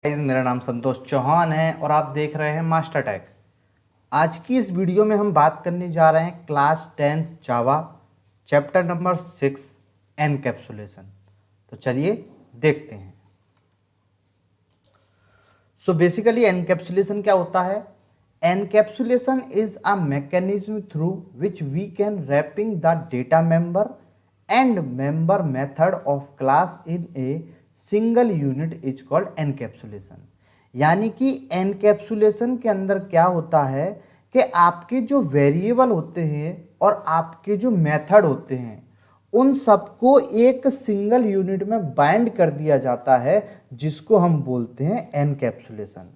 मेरा नाम संतोष चौहान है और आप देख रहे हैं मास्टर टेक। आज की इस वीडियो में हम बात करने जा रहे हैं क्लास 10 जावा चैप्टर नंबर 6 एनकैप्सुलेशन। तो चलिए देखते हैं। सो बेसिकली एनकैप्सुलेशन क्या होता है? Encapsulation is a mechanism through which we can wrapping the data member and member method of class in a single unit is called encapsulation. यानी कि encapsulation के अंदर क्या होता है कि आपके जो वेरिएबल होते हैं और आपके जो मेथड होते हैं उन सबको एक सिंगल यूनिट में बाइंड कर दिया जाता है, जिसको हम बोलते हैं एनकैप्सुलेशन।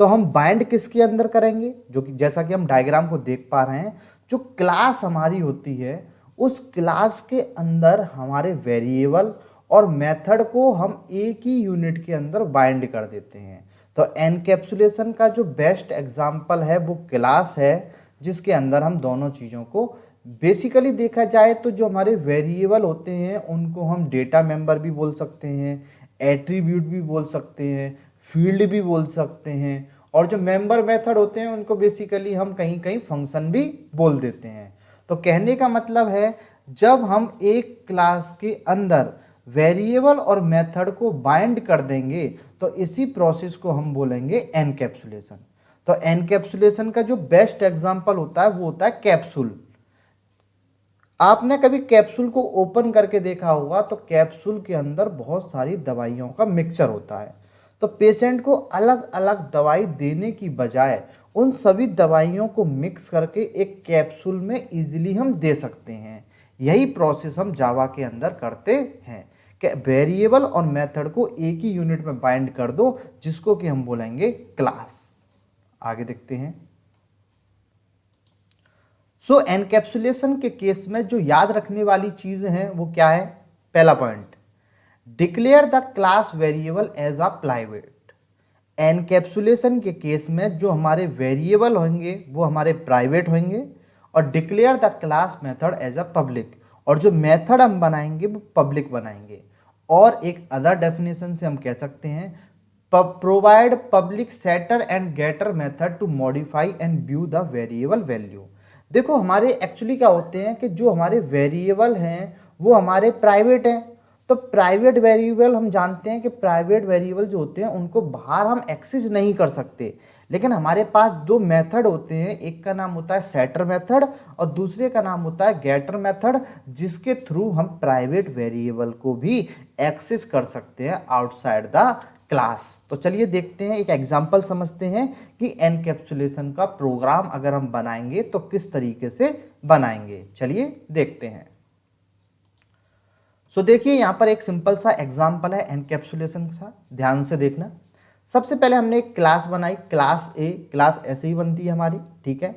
तो हम बाइंड किसके अंदर करेंगे? जो कि जैसा कि हम डायग्राम को देख पा रहे हैं, जो क्लास हमारी होती है उस क्लास के अंदर हमारे वेरिएबल और मेथड को हम एक ही यूनिट के अंदर बाइंड कर देते हैं। तो एनकैप्सुलेशन का जो बेस्ट एग्जांपल है वो क्लास है, जिसके अंदर हम दोनों चीज़ों को बेसिकली देखा जाए तो जो हमारे वेरिएबल होते हैं उनको हम डेटा मेंबर भी बोल सकते हैं, एट्रीब्यूट भी बोल सकते हैं, फील्ड भी बोल सकते हैं, और जो मेंबर मेथड होते हैं उनको बेसिकली हम कहीं कहीं फंक्शन भी बोल देते हैं। तो कहने का मतलब है, जब हम एक क्लास के अंदर वेरिएबल और मेथड को बाइंड कर देंगे तो इसी प्रोसेस को हम बोलेंगे एनकैप्सुलेशन। तो एनकैप्सुलेशन का जो बेस्ट एग्जांपल होता है वो होता है कैप्सूल। आपने कभी कैप्सूल को ओपन करके देखा होगा तो कैप्सूल के अंदर बहुत सारी दवाइयों का मिक्सचर होता है। तो पेशेंट को अलग अलग दवाई देने की बजाय उन सभी दवाइयों को मिक्स करके एक कैप्सूल में इजीली हम दे सकते हैं। यही प्रोसेस हम जावा के अंदर करते हैं कि वेरिएबल और मेथड को एक ही यूनिट में बाइंड कर दो, जिसको कि हम बोलेंगे क्लास। आगे देखते हैं। सो एनकैप्सुलेशन के केस में जो याद रखने वाली चीज है वो क्या है? पहला point, declare the class variable as a private. Encapsulation के केस में जो हमारे वेरिएबल होंगे वो हमारे प्राइवेट होंगे और declare the class method as a public, और जो मेथड हम बनाएंगे वो पब्लिक बनाएंगे। और एक अदर डेफिनेशन से हम कह सकते हैं, provide public setter and getter method to modify and view the variable value. देखो हमारे एक्चुअली क्या होते हैं कि जो हमारे वेरिएबल हैं वो हमारे प्राइवेट हैं। तो प्राइवेट वेरिएबल हम जानते हैं कि प्राइवेट वेरिएबल जो होते हैं उनको बाहर हम एक्सेस नहीं कर सकते, लेकिन हमारे पास दो मेथड होते हैं, एक का नाम होता है सेटर मेथड और दूसरे का नाम होता है गेटर मेथड, जिसके थ्रू हम प्राइवेट वेरिएबल को भी एक्सेस कर सकते हैं आउटसाइड द क्लास। तो चलिए देखते हैं, एक एग्जांपल समझते हैं कि एनकैप्सुलेशन का प्रोग्राम अगर हम बनाएंगे तो किस तरीके से बनाएंगे। चलिए देखते हैं। सो देखिए यहाँ पर एक सिंपल सा एग्जांपल है एनकैप्सुलेशन का, ध्यान से देखना। सबसे पहले हमने एक क्लास बनाई, क्लास ए। क्लास ऐसे ही बनती है हमारी, ठीक है।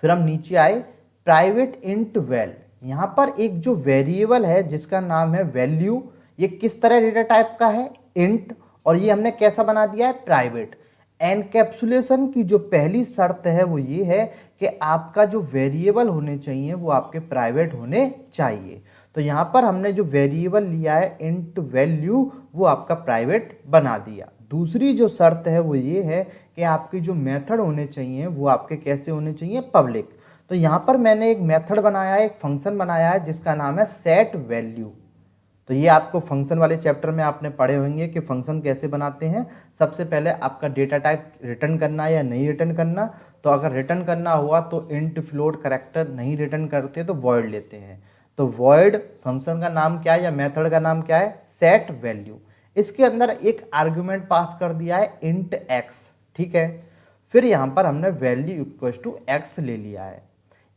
फिर हम नीचे आए, प्राइवेट इंट वैल। यहाँ पर एक जो वेरिएबल है जिसका नाम है वैल्यू, ये किस तरह डेटा टाइप का है? इंट। और ये हमने कैसा बना दिया है? प्राइवेट। एनकैप्सुलेशन की जो पहली शर्त है वो ये है कि आपका जो वेरिएबल होने चाहिए वो आपके प्राइवेट होने चाहिए। तो यहाँ पर हमने जो वेरिएबल लिया है इंट वैल्यू, वो आपका प्राइवेट बना दिया। दूसरी जो शर्त है वो ये है कि आपके जो मेथड होने चाहिए वो आपके कैसे होने चाहिए? पब्लिक। तो यहाँ पर मैंने एक मेथड बनाया है, एक फंक्शन बनाया है जिसका नाम है सेट वैल्यू। तो ये आपको फंक्शन वाले चैप्टर में आपने पढ़े होंगे कि फंक्शन कैसे बनाते हैं। सबसे पहले आपका डेटा टाइप रिटर्न करना है या नहीं रिटर्न करना। तो अगर रिटर्न करना हुआ तो इंट, फ्लोट, कैरेक्टर, नहीं रिटर्न करते तो वॉइड लेते हैं। तो वॉइड फंक्शन का नाम क्या है या मेथड का नाम क्या है? Set value. इसके अंदर एक आर्गुमेंट पास कर दिया है इंट एक्स, ठीक है। फिर यहाँ पर हमने वैल्यू इक्वल टू एक्स ले लिया है,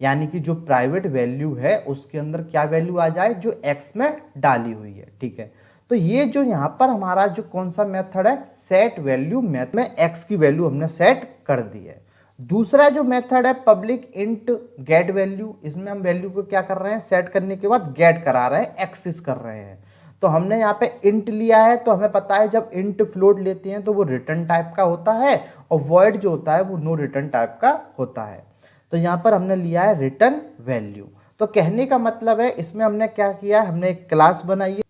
यानी कि जो प्राइवेट वैल्यू है उसके अंदर क्या वैल्यू आ जाए? जो एक्स में डाली हुई है, ठीक है। तो ये जो यहाँ पर हमारा जो कौन सा मेथड है? सेट वैल्यू मेथड में एक्स की वैल्यू हमने सेट कर दी है। दूसरा जो मेथड है पब्लिक इंट गेट वैल्यू, इसमें हम वैल्यू को क्या कर रहे हैं? सेट करने के बाद गेट करा रहे हैं, एक्सेस कर रहे हैं। तो हमने यहाँ पे इंट लिया है, तो हमें पता है जब इंट फ्लोट लेते हैं तो वो रिटर्न टाइप का होता है और वॉइड जो होता है वो नो रिटर्न टाइप का होता है। तो यहाँ पर हमने लिया है रिटर्न वैल्यू। तो कहने का मतलब है इसमें हमने क्या किया है? हमने एक क्लास बनाई है,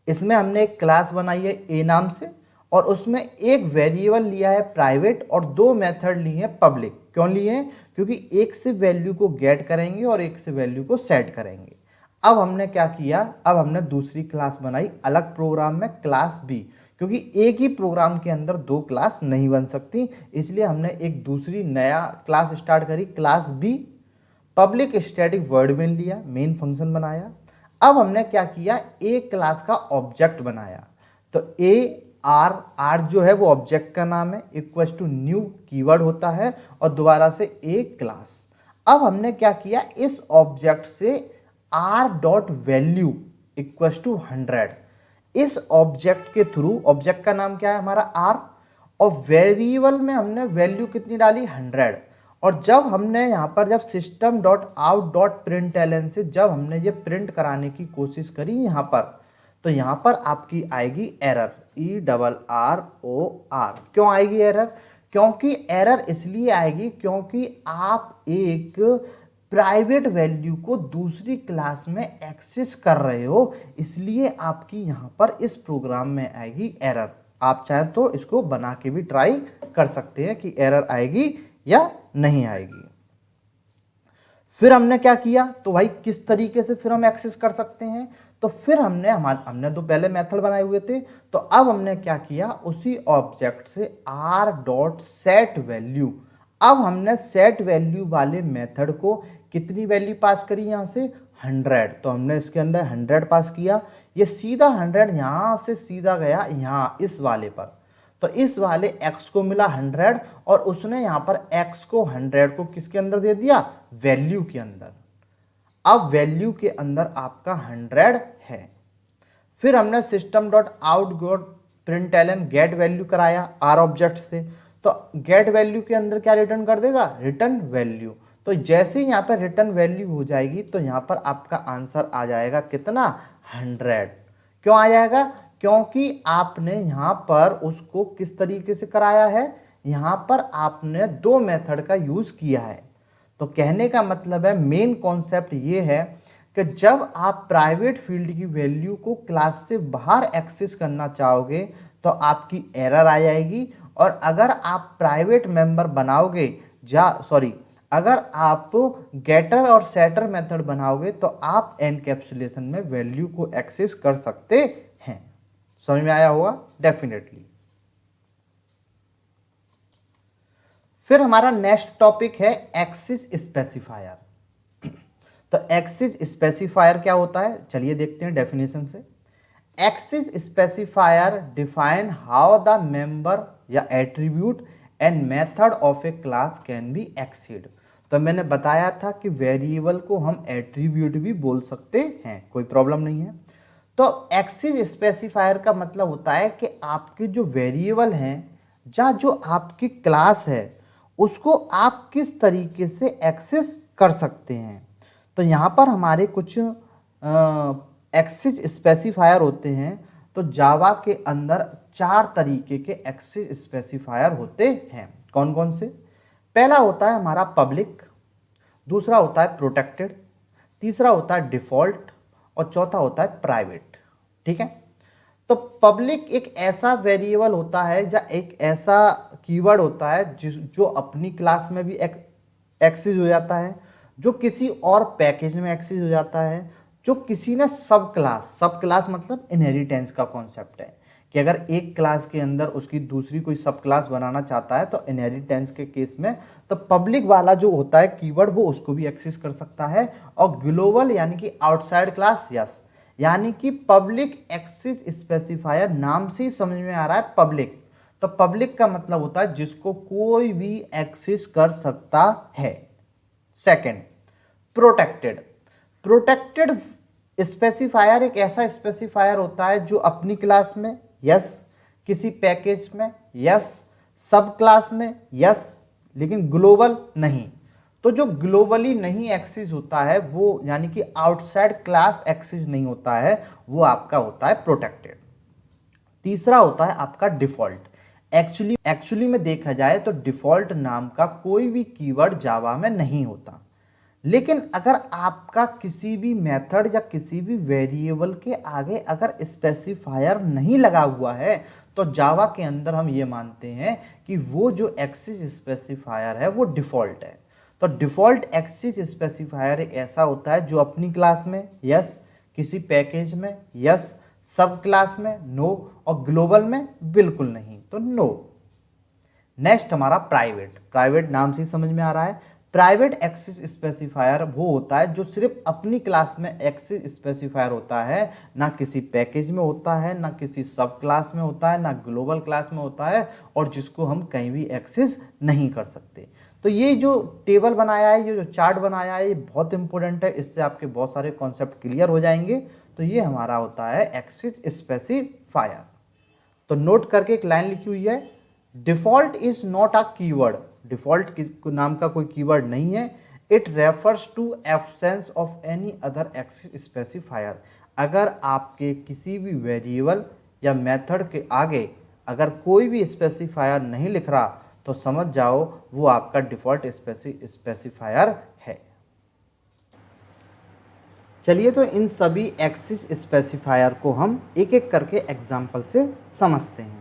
इसमें हमने एक क्लास बनाई है ए नाम से, और उसमें एक वेरिएबल लिया है प्राइवेट और दो मेथड लिए हैं पब्लिक। क्यों लिए हैं? क्योंकि एक से वैल्यू को गेट करेंगे और एक से वैल्यू को सेट करेंगे। अब हमने क्या किया, अब हमने दूसरी क्लास बनाई अलग प्रोग्राम में, क्लास बी, क्योंकि एक ही प्रोग्राम के अंदर दो क्लास नहीं बन सकती, इसलिए हमने एक दूसरी नया क्लास स्टार्ट करी, class B. Public static void main लिया, मेन फंक्शन बनाया। अब हमने क्या किया, एक क्लास का ऑब्जेक्ट बनाया। तो ए आर, आर जो है वो ऑब्जेक्ट का नाम है, इक्वल टू न्यू कीवर्ड होता है और दोबारा से एक क्लास। अब हमने क्या किया, इस ऑब्जेक्ट से R dot value equal to 100, इस ऑब्जेक्ट के थ्रू, ऑब्जेक्ट का नाम क्या है हमारा आर, और वेरिएबल में हमने वैल्यू कितनी डाली 100। और जब हमने यहाँ पर जब system dot out dot println से जब हमने ये प्रिंट कराने की कोशिश करी यहाँ पर, तो यहाँ पर आपकी आएगी एरर, ERROR। क्यों आएगी एरर? क्योंकि एरर इसलिए आएगी क्योंकि आप एक प्राइवेट वैल्यू को दूसरी क्लास में एक्सेस कर रहे हो, इसलिए आपकी यहाँ पर इस प्रोग्राम में आएगी एरर। आप चाहें तो इसको बना के भी ट्राई कर सकते हैं कि एरर आएगी या नहीं आएगी। फिर हमने क्या किया, तो भाई किस तरीके से फिर हम एक्सेस कर सकते हैं, तो फिर हमने तो पहले मेथड बनाए हुए थे, तो अब हमने क्या किया, उसी ऑब्जेक्ट से आर डॉट सेट वैल्यू, अब हमने सेट वैल्यू वाले मेथड को कितनी वैल्यू पास करी, यहाँ से 100, तो हमने इसके अंदर 100 पास किया। ये सीधा 100 यहाँ से सीधा गया यहाँ इस वाले पर, तो इस वाले x को मिला 100 और उसने यहाँ पर x को 100 को किसके अंदर दे दिया, वैल्यू के अंदर। अब वैल्यू के अंदर आपका 100 है। फिर हमने system dot out dot println get value कराया आर ऑब्जेक्ट से, तो गेट वैल्यू के अंदर क्या रिटर्न कर देगा, रिटर्न वैल्यू। तो जैसे ही यहाँ पर रिटर्न वैल्यू हो जाएगी तो यहाँ पर आपका आंसर आ जाएगा कितना, 100। क्यों आ जाएगा, क्योंकि आपने यहाँ पर उसको किस तरीके से कराया है, यहाँ पर आपने दो मेथड का यूज किया है। तो कहने का मतलब है, मेन कॉन्सेप्ट ये है कि जब आप प्राइवेट फील्ड की वैल्यू को क्लास से बाहर एक्सेस करना चाहोगे तो आपकी एरर आ जाएगी, और अगर आप प्राइवेट मेंबर बनाओगे अगर आप गेटर और सेटर मेथड बनाओगे तो आप एनकैप्सुलेशन में वैल्यू को एक्सेस कर सकते हैं। समझ में आया होगा डेफिनेटली। फिर हमारा नेक्स्ट टॉपिक है एक्सेस स्पेसिफायर। तो एक्सेस स्पेसिफायर क्या होता है, चलिए देखते हैं डेफिनेशन से। Access specifier define how the member या attribute and method of a class can be accessed. तो मैंने बताया था कि वेरिएबल को हम एट्रीब्यूट भी बोल सकते हैं, कोई प्रॉब्लम नहीं है। तो एक्सेस स्पेसिफायर का मतलब होता है कि आपके जो वेरिएबल हैं या जो आपकी क्लास है उसको आप किस तरीके से एक्सेस कर सकते हैं। तो यहाँ पर हमारे कुछ एक्सेस स्पेसिफायर होते हैं। तो जावा के अंदर 4 तरीके के एक्सेस स्पेसिफायर होते हैं। कौन कौन से? पहला होता है हमारा पब्लिक, दूसरा होता है प्रोटेक्टेड, तीसरा होता है डिफॉल्ट और चौथा होता है प्राइवेट। ठीक है, तो पब्लिक एक ऐसा वेरिएबल होता है या एक ऐसा कीवर्ड होता है जो अपनी क्लास में भी एक्सेस हो जाता है, जो किसी और पैकेज में एक्सेस हो जाता है, जो किसी ने सब क्लास मतलब इनहेरिटेंस का कॉन्सेप्ट है कि अगर एक क्लास के अंदर उसकी दूसरी कोई सब क्लास बनाना चाहता है तो इनहेरिटेंस के केस में तो पब्लिक वाला जो होता है कीवर्ड वो उसको भी एक्सेस कर सकता है। और ग्लोबल यानी कि आउटसाइड क्लास, यस, यानी कि पब्लिक एक्सेस स्पेसिफायर नाम से ही समझ में आ रहा है पब्लिक। तो पब्लिक का मतलब होता है जिसको कोई भी एक्सेस कर सकता है। सेकंड, प्रोटेक्टेड स्पेसिफायर एक ऐसा स्पेसिफायर होता है जो अपनी क्लास में यस, किसी पैकेज में यस, सब क्लास में यस, लेकिन ग्लोबल नहीं। तो जो ग्लोबली नहीं एक्सेस होता है वो यानी कि आउटसाइड क्लास एक्सेस नहीं होता है, वो आपका होता है प्रोटेक्टेड। तीसरा होता है आपका डिफॉल्ट। एक्चुअली में देखा जाए तो डिफॉल्ट नाम का कोई भी कीवर्ड जावा में नहीं होता, लेकिन अगर आपका किसी भी मेथड या किसी भी वेरिएबल के आगे अगर स्पेसिफायर नहीं लगा हुआ है तो जावा के अंदर हम ये मानते हैं कि वो जो एक्सेस स्पेसिफायर है वो डिफ़ॉल्ट है। तो डिफ़ॉल्ट एक्सेस स्पेसिफायर एक ऐसा होता है जो अपनी क्लास में यस, किसी पैकेज में यस, सब क्लास में नो और ग्लोबल में बिल्कुल नहीं, तो नो। नेक्स्ट हमारा प्राइवेट। प्राइवेट नाम से समझ में आ रहा है, प्राइवेट एक्सेस स्पेसिफायर वो होता है जो सिर्फ अपनी क्लास में एक्सेस स्पेसिफायर होता है, ना किसी पैकेज में होता है, ना किसी सब क्लास में होता है, ना ग्लोबल क्लास में होता है, और जिसको हम कहीं भी एक्सेस नहीं कर सकते। तो ये जो टेबल बनाया है, ये जो चार्ट बनाया है, ये बहुत इंपॉर्टेंट है, इससे आपके बहुत सारे कॉन्सेप्ट क्लियर हो जाएंगे। तो ये हमारा होता है एक्सेस स्पेसिफायर। तो नोट करके एक लाइन लिखी हुई है, default is not a keyword. Default नाम का कोई कीवर्ड नहीं है। It refers to absence of any other access specifier. अगर आपके किसी भी वेरिएबल या मेथड के आगे अगर कोई भी स्पेसिफायर नहीं लिख रहा तो समझ जाओ वो आपका डिफॉल्ट स्पेसिफायर है। चलिए तो इन सभी एक्सेस स्पेसिफायर को हम एक एक करके एग्जाम्पल से समझते हैं।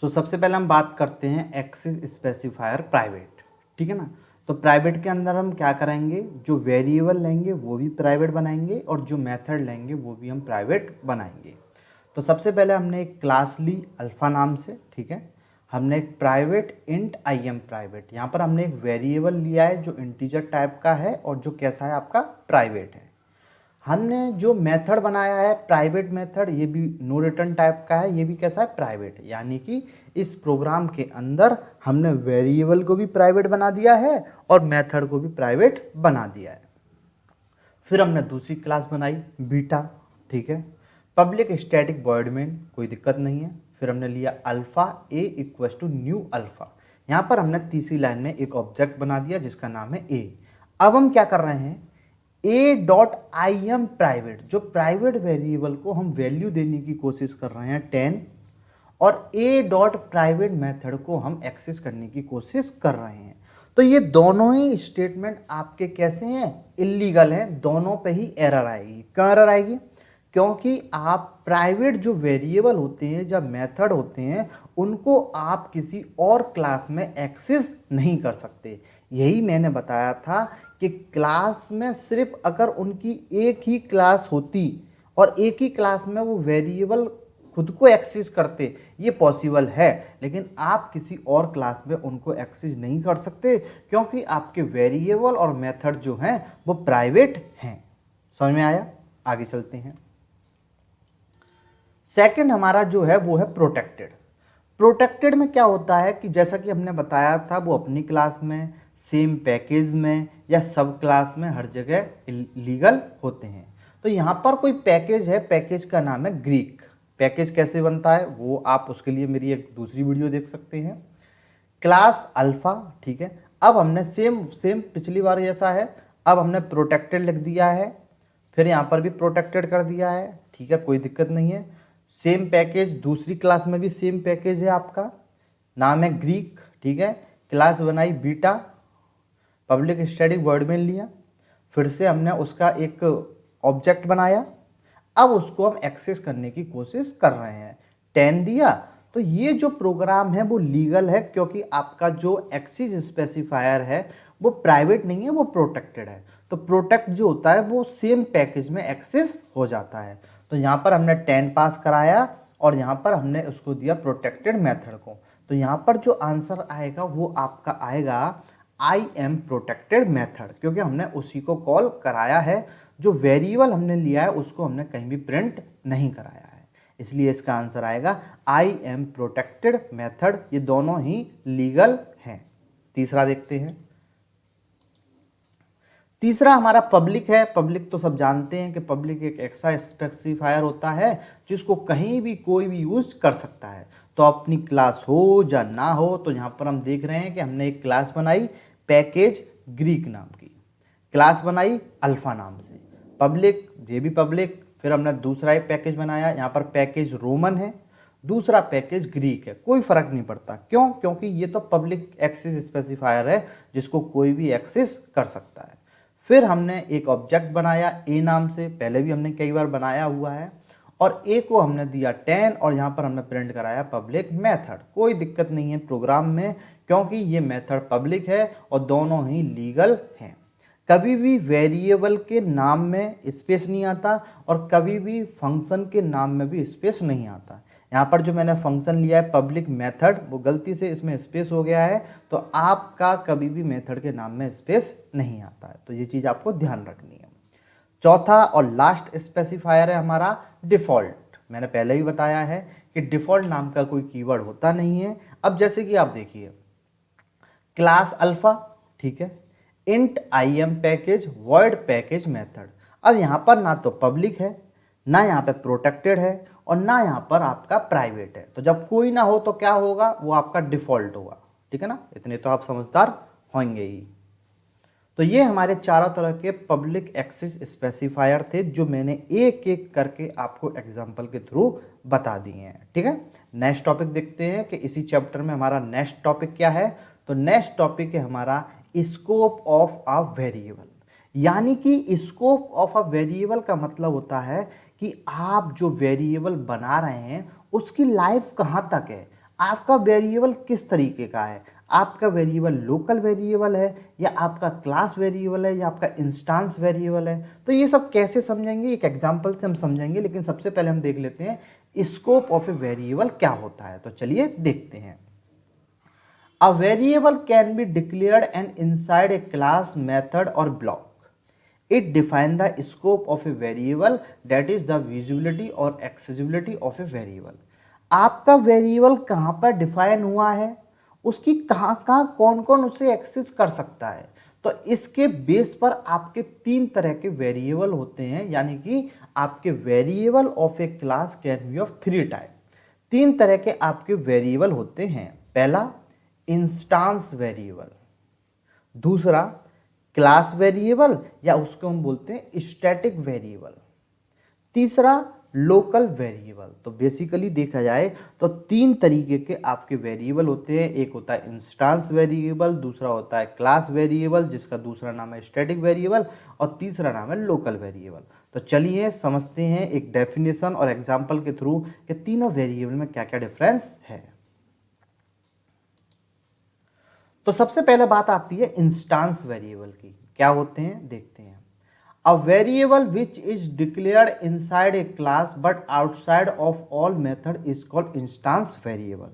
सबसे पहले हम बात करते हैं एक्सेस स्पेसिफायर प्राइवेट, ठीक है ना। तो प्राइवेट के अंदर हम क्या करेंगे, जो वेरिएबल लेंगे वो भी प्राइवेट बनाएंगे और जो मेथड लेंगे वो भी हम प्राइवेट बनाएंगे। तो सबसे पहले हमने एक क्लास ली अल्फ़ा नाम से, ठीक है। हमने एक private int I am private, यहाँ पर हमने एक वेरिएबल लिया है जो इंटीजर टाइप का है और जो कैसा है आपका प्राइवेट है। हमने जो मेथड बनाया है प्राइवेट मेथड, ये भी नो रिटर्न टाइप का है, ये भी कैसा है प्राइवेट, यानी कि इस प्रोग्राम के अंदर हमने वेरिएबल को भी प्राइवेट बना दिया है और मेथड को भी प्राइवेट बना दिया है। फिर हमने दूसरी क्लास बनाई बीटा, ठीक है। पब्लिक स्टैटिक वॉइड मेन, कोई दिक्कत नहीं है। फिर हमने लिया alpha a equals to new alpha, यहाँ पर हमने तीसरी लाइन में एक ऑब्जेक्ट बना दिया जिसका नाम है ए। अब हम क्या कर रहे हैं, ए डॉट आई एम प्राइवेट, जो प्राइवेट वेरिएबल को हम वैल्यू देने की कोशिश कर रहे हैं 10, और ए डॉट प्राइवेट मेथड को हम एक्सेस करने की कोशिश कर रहे हैं। तो ये दोनों ही स्टेटमेंट आपके कैसे हैं, इलीगल हैं, दोनों पे ही एरर आएगी। क्यों एरर आएगी, क्योंकि आप प्राइवेट जो वेरिएबल होते हैं, जब मेथड होते हैं, उनको आप किसी और क्लास में एक्सेस नहीं कर सकते। यही मैंने बताया था कि क्लास में सिर्फ अगर उनकी एक ही क्लास होती और एक ही क्लास में वो वेरिएबल खुद को एक्सेस करते, ये पॉसिबल है, लेकिन आप किसी और क्लास में उनको एक्सेस नहीं कर सकते क्योंकि आपके वेरिएबल और मेथड जो हैं वो प्राइवेट हैं। समझ में आया, आगे चलते हैं। सेकंड हमारा जो है वो है प्रोटेक्टेड। प्रोटेक्टेड में क्या होता है कि जैसा कि हमने बताया था, वो अपनी क्लास में, सेम पैकेज में या सब क्लास में हर जगह लीगल होते हैं। तो यहाँ पर कोई पैकेज है, पैकेज का नाम है ग्रीक। पैकेज कैसे बनता है वो आप उसके लिए मेरी एक दूसरी वीडियो देख सकते हैं। क्लास अल्फ़ा, ठीक है। अब हमने सेम पिछली बार जैसा है, अब हमने प्रोटेक्टेड लिख दिया है, फिर यहाँ पर भी प्रोटेक्टेड कर दिया है, ठीक है, कोई दिक्कत नहीं है। सेम पैकेज, दूसरी क्लास में भी सेम पैकेज है, आपका नाम है ग्रीक, ठीक है। क्लास बनाई बीटा, पब्लिक स्टैटिक वर्ड में लिया, फिर से हमने उसका एक ऑब्जेक्ट बनाया, अब उसको हम एक्सेस करने की कोशिश कर रहे हैं, 10 दिया। तो ये जो प्रोग्राम है वो लीगल है क्योंकि आपका जो एक्सेस स्पेसिफायर है वो प्राइवेट नहीं है, वो प्रोटेक्टेड है। तो प्रोटेक्ट जो होता है वो सेम पैकेज में एक्सेस हो जाता है। तो यहाँ पर हमने 10 पास कराया और यहाँ पर हमने उसको दिया प्रोटेक्टेड मेथड को। तो यहाँ पर जो आंसर आएगा वो आपका आएगा आई एम प्रोटेक्टेड मेथड, क्योंकि हमने उसी को कॉल कराया है। जो वेरिएबल हमने लिया है उसको हमने कहीं भी प्रिंट नहीं कराया है, इसलिए इसका आंसर आएगा आई एम प्रोटेक्टेड मेथड। ये दोनों ही लीगल हैं। तीसरा देखते हैं। तीसरा हमारा पब्लिक है। पब्लिक तो सब जानते हैं कि पब्लिक एक ऐसा स्पेसिफायर होता है जिसको कहीं भी कोई भी यूज कर सकता है, तो अपनी क्लास हो या ना हो। तो यहाँ पर हम देख रहे हैं कि हमने एक क्लास बनाई पैकेज ग्रीक नाम की, क्लास बनाई अल्फा नाम से, पब्लिक, ये भी पब्लिक। फिर हमने दूसरा एक पैकेज बनाया, यहाँ पर पैकेज रोमन है, दूसरा पैकेज ग्रीक है, कोई फर्क नहीं पड़ता। क्यों, क्योंकि ये तो पब्लिक एक्सेस स्पेसिफायर है जिसको कोई भी एक्सेस कर सकता है। फिर हमने एक ऑब्जेक्ट बनाया ए नाम से, पहले भी हमने कई बार बनाया हुआ है, और ए को हमने दिया 10 और यहाँ पर हमने प्रिंट कराया पब्लिक मेथड। कोई दिक्कत नहीं है प्रोग्राम में, क्योंकि ये मेथड पब्लिक है और दोनों ही लीगल हैं। कभी भी वेरिएबल के नाम में स्पेस नहीं आता और कभी भी फंक्शन के नाम में भी स्पेस नहीं आता। यहाँ पर जो मैंने फंक्शन लिया है पब्लिक मेथड, वो गलती से इसमें स्पेस हो गया है, तो आपका कभी भी मेथड के नाम में स्पेस नहीं आता है, तो ये चीज़ आपको ध्यान रखनी है। चौथा और लास्ट स्पेसिफायर है हमारा डिफ़ॉल्ट। मैंने पहले ही बताया है कि डिफ़ॉल्ट नाम का कोई कीवर्ड होता नहीं है। अब जैसे कि आप देखिए क्लास अल्फा, ठीक है, int IAM package void package method. अब यहाँ पर ना तो पब्लिक है, ना यहाँ पे प्रोटेक्टेड है और ना यहाँ पर आपका प्राइवेट है। तो जब कोई ना हो तो क्या होगा, वो आपका डिफ़ॉल्ट होगा, ठीक है ना। इतने तो आप समझदार होंगे ही। तो ये हमारे चारों तरह के पब्लिक एक्सेस स्पेसिफायर थे जो मैंने एक एक करके आपको एग्जाम्पल के थ्रू बता दिए हैं, ठीक है। नेक्स्ट टॉपिक देखते हैं कि इसी चैप्टर में हमारा नेक्स्ट टॉपिक क्या है। तो नेक्स्ट टॉपिक है हमारा स्कोप ऑफ अ वेरिएबल। यानी कि स्कोप ऑफ अ वेरिएबल का मतलब होता है कि आप जो वेरिएबल बना रहे हैं उसकी लाइफ कहाँ तक है, आपका वेरिएबल किस तरीके का है, आपका वेरिएबल लोकल वेरिएबल है या आपका क्लास वेरिएबल है या आपका इंस्टांस वेरिएबल है। तो ये सब कैसे समझेंगे, एक एग्जांपल से हम समझेंगे, लेकिन सबसे पहले हम देख लेते हैं स्कोप ऑफ ए वेरिएबल क्या होता है। तो चलिए देखते हैं। A variable can be declared and inside a class, method और block. It defines the scope of a variable, that is the visibility or accessibility of a variable। आपका variable कहाँ पर डिफाइन हुआ है, उसकी कहाँ कहाँ कौन कौन उसे एक्सेस कर सकता है। तो इसके बेस पर आपके तीन तरह के वेरिएबल होते हैं, यानी कि आपके variable of a class can B of 3 type. तीन तरह के आपके वेरिएबल होते हैं। पहला इंस्टांस वेरिएबल, दूसरा क्लास वेरिएबल या उसको हम बोलते हैं स्टैटिक वेरिएबल, तीसरा लोकल वेरिएबल। तो बेसिकली देखा जाए तो तीन तरीके के आपके वेरिएबल होते हैं। एक होता है इंस्टांस वेरिएबल, दूसरा होता है क्लास वेरिएबल जिसका दूसरा नाम है स्टैटिक वेरिएबल और तीसरा नाम है लोकल वेरिएबल। तो चलिए समझते हैं एक डेफिनेशन और एग्जाम्पल के थ्रू कि तीनों वेरिएबल में क्या क्या डिफरेंस है। तो सबसे पहले बात आती है इंस्टांस वेरिएबल की। क्या होते हैं देखते हैं। अ variable which is declared inside a class but outside of all method is called instance variable.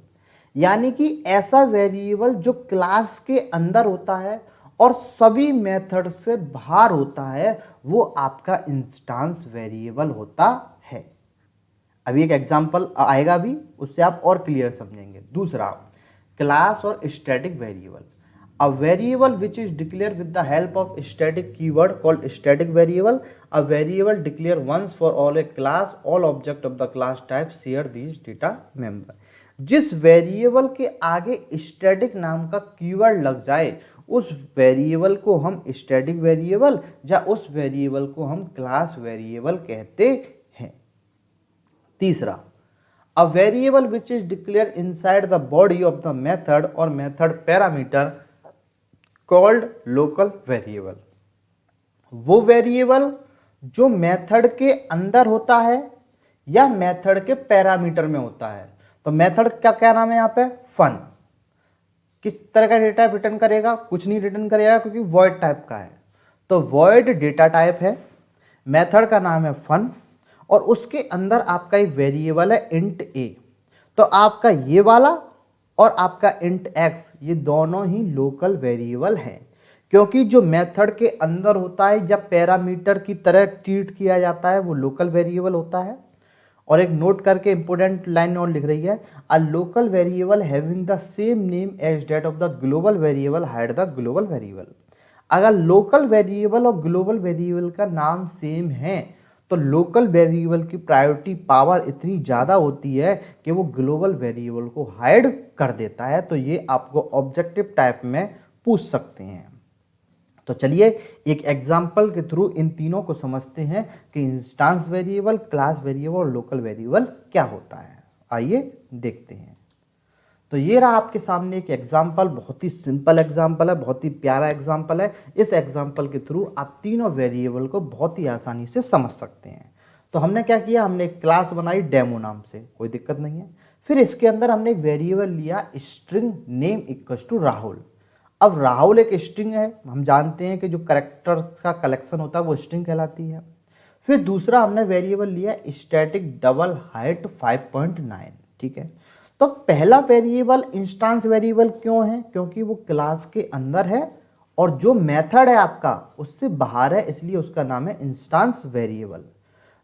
यानी कि ऐसा वेरिएबल जो क्लास के अंदर होता है और सभी मेथड से बाहर होता है, वो आपका इंस्टांस वेरिएबल होता है। अभी एक एग्जांपल आएगा भी, उससे आप और क्लियर समझेंगे। दूसरा क्लास और static variable. A variable which is declare with the help of static keyword called static variable. A variable declare once for all a class, all object of the class type share this data member. जिस वेरिएबल के आगे static नाम का keyword लग जाए उस variable को हम स्टैटिक वेरिएबल या उस वेरिएबल को हम क्लास वेरिएबल कहते हैं। तीसरा a variable which is declared inside the body of the method or method parameter called local variable। वो वेरिएबल जो मेथड के अंदर होता है या मेथड के पैरामीटर में होता है। तो मेथड का क्या नाम है यहाँ पे, फन। किस तरह का डेटा रिटर्न करेगा, कुछ नहीं रिटर्न करेगा क्योंकि वॉइड टाइप का है। तो वॉइड डेटा टाइप है, मेथड का नाम है फन और उसके अंदर आपका एक वेरिएबल है इंट ए। तो आपका ये वाला और आपका इंट एक्स ये दोनों ही लोकल वेरिएबल हैं, क्योंकि जो मेथड के अंदर होता है या पैरामीटर की तरह ट्रीट किया जाता है वो लोकल वेरिएबल होता है। और एक नोट करके इंपोर्टेंट लाइन और लिख रही है, a local variable having the same name as that of the global variable hide the global variable. अगर लोकल वेरिएबल और ग्लोबल वेरिएबल का नाम सेम है तो लोकल वेरिएबल की प्रायोरिटी पावर इतनी ज़्यादा होती है कि वो ग्लोबल वेरिएबल को हाइड कर देता है। तो ये आपको ऑब्जेक्टिव टाइप में पूछ सकते हैं। तो चलिए एक एग्जाम्पल के थ्रू इन तीनों को समझते हैं कि इंस्टांस वेरिएबल, क्लास वेरिएबल और लोकल वेरिएबल क्या होता है। आइए देखते हैं। तो ये रहा आपके सामने एक एग्जाम्पल, बहुत ही सिंपल एग्जाम्पल है, बहुत ही प्यारा एग्जाम्पल है। इस एग्जाम्पल के थ्रू आप तीनों वेरिएबल को बहुत ही आसानी से समझ सकते हैं। तो हमने क्या किया, हमने एक क्लास बनाई डेमो नाम से, कोई दिक्कत नहीं है। फिर इसके अंदर हमने एक वेरिएबल लिया string name equals to Rahul. अब राहुल एक स्ट्रिंग है, हम जानते हैं कि जो कैरेक्टर्स का कलेक्शन होता है वो स्ट्रिंग कहलाती है। फिर दूसरा हमने वेरिएबल लिया स्टैटिक डबल हाइट 5.9, ठीक है। तो पहला वेरिएबल इंस्टांस वेरिएबल क्यों है, क्योंकि वो क्लास के अंदर है और जो मेथड है आपका उससे बाहर है, इसलिए उसका नाम है इंस्टांस वेरिएबल।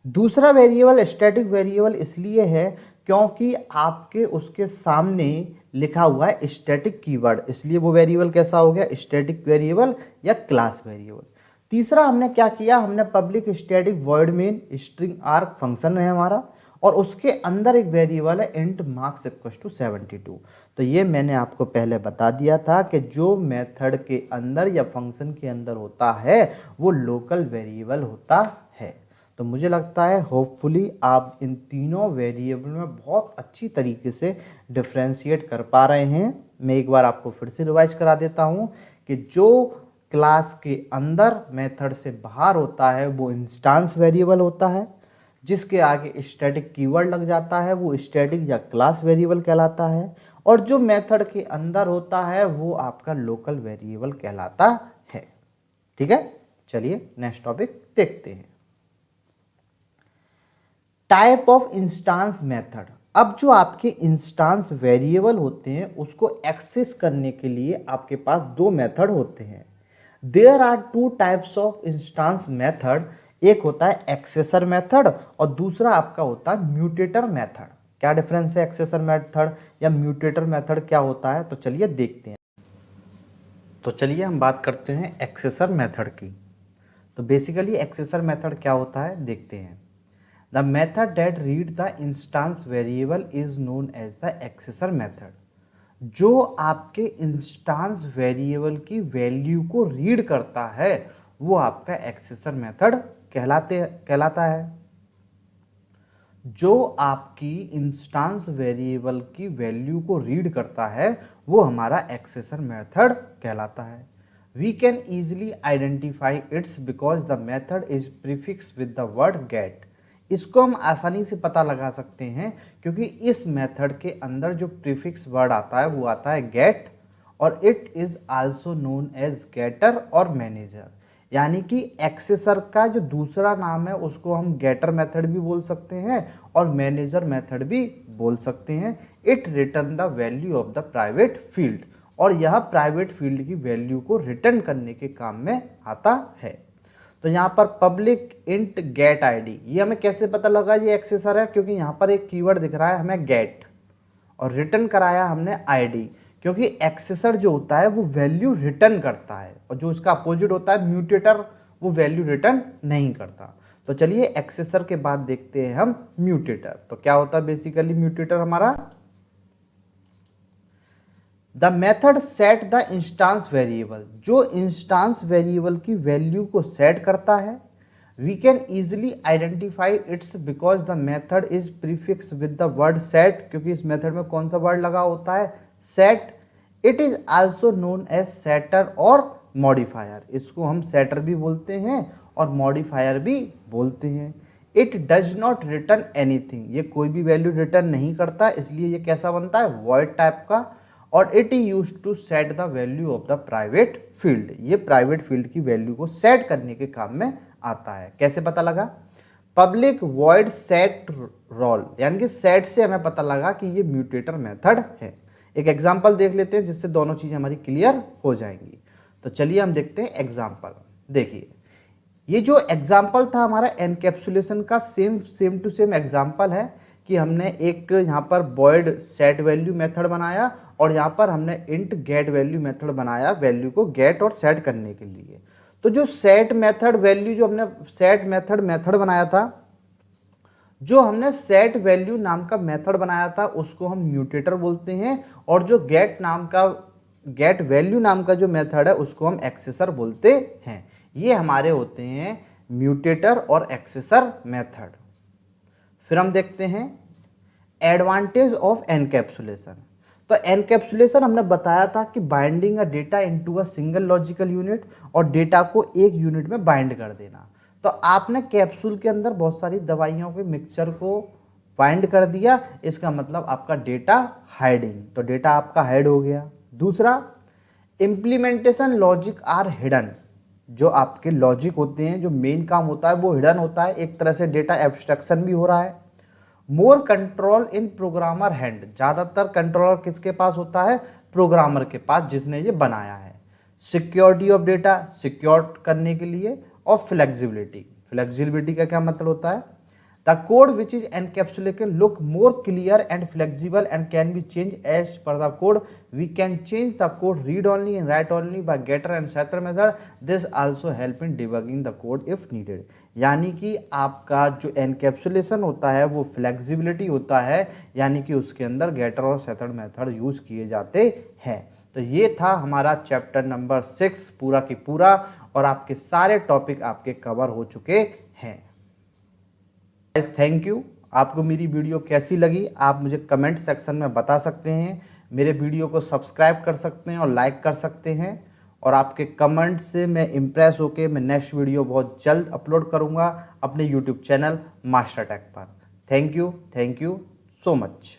दूसरा वेरिएबल स्टैटिक वेरिएबल इसलिए है क्योंकि आपके उसके सामने लिखा हुआ है स्टैटिक कीवर्ड, इसलिए वो वेरिएबल कैसा हो गया, स्टैटिक वेरिएबल या क्लास वेरिएबल। तीसरा हमने क्या किया, हमने public static void main string arc function है हमारा, और उसके अंदर एक वेरिएबल है इंट मार्क्स इक्वल्स टू 72। तो ये मैंने आपको पहले बता दिया था कि जो मेथड के अंदर या फंक्शन के अंदर होता है वो लोकल वेरिएबल होता है। तो मुझे लगता है होपफुली आप इन तीनों वेरिएबल में बहुत अच्छी तरीके से डिफ्रेंशिएट कर पा रहे हैं। मैं एक बार आपको फिर से रिवाइज करा देता हूँ कि जो क्लास के अंदर मेथड से बाहर होता है वो इंस्टांस वेरिएबल होता है, जिसके आगे स्टैटिक कीवर्ड लग जाता है वो स्टैटिक या क्लास वेरिएबल कहलाता है, और जो मेथड के अंदर होता है वो आपका लोकल वेरिएबल कहलाता है। ठीक है, चलिए नेक्स्ट टॉपिक देखते हैं, टाइप ऑफ इंस्टांस मेथड। अब जो आपके इंस्टांस वेरिएबल होते हैं उसको एक्सेस करने के लिए आपके पास दो मेथड होते हैं। There are two types of instance method, एक होता है एक्सेसर मेथड और दूसरा आपका होता है म्यूटेटर मेथड। क्या डिफरेंस है एक्सेसर मेथड या म्यूटेटर मेथड क्या होता है, तो चलिए देखते हैं। तो चलिए हम बात करते हैं एक्सेसर मेथड की। तो बेसिकली एक्सेसर मेथड क्या होता है देखते हैं। The method that read the instance variable is known as the accessor method। जो आपके इंस्टांस वेरिएबल की वैल्यू को रीड करता है वो आपका एक्सेसर मेथड कहलाता है। जो आपकी इंस्टांस वेरिएबल की वैल्यू को रीड करता है वो हमारा एक्सेसर मेथड कहलाता है। We can easily identify its because the method is prefixed with the word get। इसको हम आसानी से पता लगा सकते हैं क्योंकि इस मेथड के अंदर जो प्रीफिक्स वर्ड आता है वो आता है गेट, और it is also known as getter और मैनेजर। यानी कि एक्सेसर का जो दूसरा नाम है उसको हम गेटर मेथड भी बोल सकते हैं और मैनेजर मेथड भी बोल सकते हैं। It return the value of the private field, और यह प्राइवेट फील्ड की वैल्यू को रिटर्न करने के काम में आता है। तो यहाँ पर पब्लिक इंट गेट आईडी, ये हमें कैसे पता लगा ये एक्सेसर है, क्योंकि यहाँ पर एक कीवर्ड दिख रहा है हमें गेट, और रिटर्न कराया हमने आईडी, क्योंकि एक्सेसर जो होता है वो वैल्यू रिटर्न करता है और जो उसका अपोजिट होता है म्यूटेटर वो वैल्यू रिटर्न नहीं करता। तो चलिए एक्सेसर के बाद देखते हैं हम म्यूटेटर। तो क्या होता है बेसिकली म्यूटेटर हमारा, the method set the instance variable, जो इंस्टांस वेरिएबल की वैल्यू को सेट करता है। We can easily identify its because the method is prefix with the word set, क्योंकि इस मेथड में कौन सा वर्ड लगा होता है, set. It is also known as setter और मॉडिफायर, इसको हम सेटर भी बोलते हैं और मॉडिफायर भी बोलते हैं। It does not return anything, ये कोई भी वैल्यू रिटर्न नहीं करता, इसलिए ये कैसा बनता है, वॉइड टाइप का। और it is use to set the value of the private field, ये प्राइवेट फील्ड की वैल्यू को सेट करने के काम में आता है। कैसे पता लगा, पब्लिक वॉइड सेट रोल, यानी कि सेट से हमें पता लगा कि ये म्यूटेटर मेथड है। एक एग्जांपल देख लेते हैं जिससे दोनों चीजें हमारी क्लियर हो जाएंगी। तो चलिए हम देखते हैं एग्जांपल। देखिए ये जो एग्जांपल था हमारा एनकैप्सुलेशन का, सेम टू सेम एग्जांपल है कि हमने एक यहाँ पर वॉइड सेट वैल्यू मेथड बनाया और यहाँ पर हमने इंट गेट वैल्यू मेथड बनाया वैल्यू को गेट और सेट करने के लिए। तो जो सेट मेथड वैल्यू, जो हमने सेट मेथड बनाया था, जो हमने सेट वैल्यू नाम का मेथड बनाया था उसको हम म्यूटेटर बोलते हैं, और जो गेट वैल्यू नाम का जो मेथड है उसको हम एक्सेसर बोलते हैं। ये हमारे होते हैं म्यूटेटर और एक्सेसर मेथड। फिर हम देखते हैं एडवांटेज ऑफ एनकैप्सुलेशन। तो एनकैप्सुलेशन हमने बताया था कि binding a data into a single logical unit, और डेटा को एक यूनिट में बाइंड कर देना। तो आपने कैप्सूल के अंदर बहुत सारी दवाइयों के मिक्सचर को बाइंड कर दिया, इसका मतलब आपका डेटा हाइडिंग, तो डेटा आपका हाइड हो गया। दूसरा, इम्प्लीमेंटेशन लॉजिक आर हिडन, जो आपके लॉजिक होते हैं, जो मेन काम होता है वो हिडन होता है, एक तरह से डेटा एब्स्ट्रैक्शन भी हो रहा है। मोर कंट्रोल इन प्रोग्रामर हैंड, ज़्यादातर कंट्रोलर किसके पास होता है? प्रोग्रामर के पास, जिसने ये बनाया है। सिक्योरिटी ऑफ डेटा, सिक्योर करने के लिए। और फ्लेक्सिबिलिटी, फ्लेक्सिबिलिटी का क्या मतलब होता है? The code which is encapsulated look more clear and flexible and can be change as per the code, we can change the code read only and write only by getter and setter method, this also help in debugging the code if needed. यानी कि आपका जो encapsulation होता है वो flexibility होता है, यानी कि उसके अंदर गेटर और सेटर मेथड यूज किए जाते हैं। तो ये था हमारा चैप्टर नंबर 6 पूरा की पूरा, और आपके सारे टॉपिक आपके कवर हो चुके हैं। Thank you. आपको मेरी वीडियो कैसी लगी आप मुझे कमेंट सेक्शन में बता सकते हैं, मेरे वीडियो को सब्सक्राइब कर सकते हैं और लाइक कर सकते हैं, और आपके कमेंट से मैं इम्प्रेस होके मैं नेक्स्ट वीडियो बहुत जल्द अपलोड करूंगा अपने यूट्यूब चैनल मास्टर टेक पर। Thank you so much.